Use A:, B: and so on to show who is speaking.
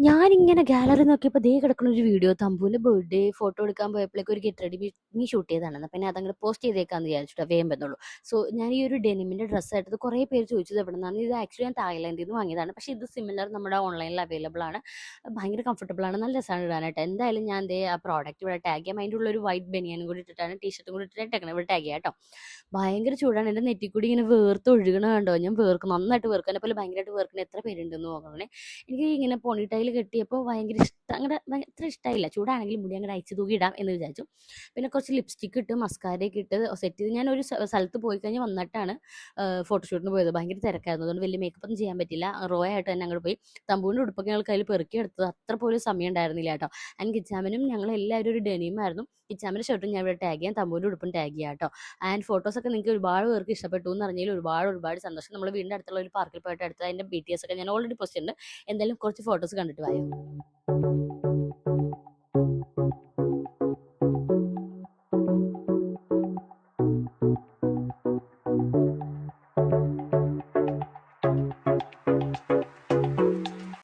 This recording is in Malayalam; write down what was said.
A: ഞാനിങ്ങനെ ഗാലറി നോക്കിയപ്പോൾ ദേ കിടക്കുന്ന ഒരു വീഡിയോ തമ്പുവിൻ്റെ ബർത്ത്ഡേ ഫോട്ടോ എടുക്കാൻ പോയപ്പോഴേക്കും ഒരു ഗെറ്റ് റെഡി നീ ഷൂട്ട് ചെയ്തതാണ്. പിന്നെ അതങ്ങനെ പോസ്റ്റ് ചെയ്തേക്കാന്ന് വിചാരിച്ചിട്ട് വേഗം വന്നുള്ളൂ. സോ ഞാൻ ഈ ഒരു ഡെനിമിൻ്റെ ഡ്രസ്സായിട്ട് കുറേ പേര് ചോദിച്ചത് എവിടെ നിന്നാണ്. ഇത് ആക്ച്വലി ഞാൻ തായ്ലാൻഡിൽ നിന്ന് വാങ്ങിയതാണ്. പക്ഷേ ഇത് സിമിലർ നമ്മുടെ ഓൺലൈനിൽ അവൈലബിൾ ആണ്. ഭയങ്കര കംഫർട്ടബിൾ ആണ്, നല്ല രസമാണ് ഇടാനായിട്ട്. എന്തായാലും ഞാൻ ദേ ആ പ്രോഡക്റ്റ് ഇവിടെ ടാഗ് ചെയ്യാം. അതിൻ്റെ ഉള്ള ഒരു വൈറ്റ് ബനിയനും കൂടി ഇട്ടിട്ടാണ്, ടീഷർട്ടും കൂടി ഇട്ടിട്ടാണ് ഇവിടെ ടാഗ് ചെയ്യാം കേട്ടോ. ഭയങ്കര ചൂടാണ്, എൻ്റെ നെറ്റിക്കൂടി ഇങ്ങനെ വേർത്ത് ഒഴുകണ കണ്ടോ. ഞാൻ വേർക്കും, നന്നായിട്ട് വേർക്കും. എന്നെ പോലെ ഭയങ്കരമായിട്ട് വേർക്കുന്ന എത്ര പേരുണ്ടെന്ന് നോക്കണേ. എനിക്ക് ഇങ്ങനെ പോണിട്ടൈൽ കെട്ടിയപ്പോൾ ഭയങ്കര ഇഷ്ടം, അങ്ങോട്ട് അത്ര ഇഷ്ടമായില്ല. ചൂടാണെങ്കിൽ മുടി അങ്ങോട്ട് അയച്ചു തൂക്കി ഇടാം എന്ന് വിചാരിച്ചു. പിന്നെ കുറച്ച് ലിപ്സ്റ്റിക്ക് ഇട്ട് മസ്കാരയൊക്കെ ഇട്ട് സെറ്റ് ചെയ്ത് ഞാൻ ഒരു സ്ഥലത്ത് പോയി കഴിഞ്ഞ് വന്നിട്ടാണ് ഫോട്ടോഷൂട്ടിന് പോയത്. ഭയങ്കര തിരക്കായിരുന്നു, അതുകൊണ്ട് വലിയ മേക്കപ്പ് ഒന്നും ചെയ്യാൻ പറ്റില്ല. റോ ആയിട്ട് തന്നെ അങ്ങോട്ട് പോയി. തമ്പൂൻ്റെ ഉടുപ്പൊക്കെ ഞങ്ങൾ കയ്യിൽ പെറുക്കി എടുത്തത്, അത്ര പോലും സമയം ഉണ്ടായിരുന്നില്ല കേട്ടോ. ആൻഡ് കിച്ചാമനും ഞങ്ങൾ എല്ലാവരും ഒരു ഡെനിമായിരുന്നു. കിച്ചാമൻ്റെ ഷർട്ടും ഞാൻ ഇവിടെ ടാഗ് ചെയ്യാം, തമ്പൂൻ്റെ ഉടുപ്പും ടാഗ് ചെയ്യാം കേട്ടോ. ആൻഡ് ഫോട്ടോസൊക്കെ നിങ്ങൾക്ക് ഒരുപാട് പേർക്ക് ഇഷ്ടപ്പെട്ടു എന്ന് പറഞ്ഞാൽ ഒരുപാട് സന്തോഷം. നമ്മൾ വീടിൻ്റെ അടുത്തുള്ള ഒരു പാർക്കിൽ പോയിട്ട് അടുത്ത് അതിൻ്റെ BTS ഒക്കെ ഞാൻ ഓൾറെഡി പോസ്റ്റ് ചെയ്യുന്നുണ്ട്. എന്തായാലും കുറച്ച് ഫോട്ടോസ് കണ്ടിട്ട് വായോ.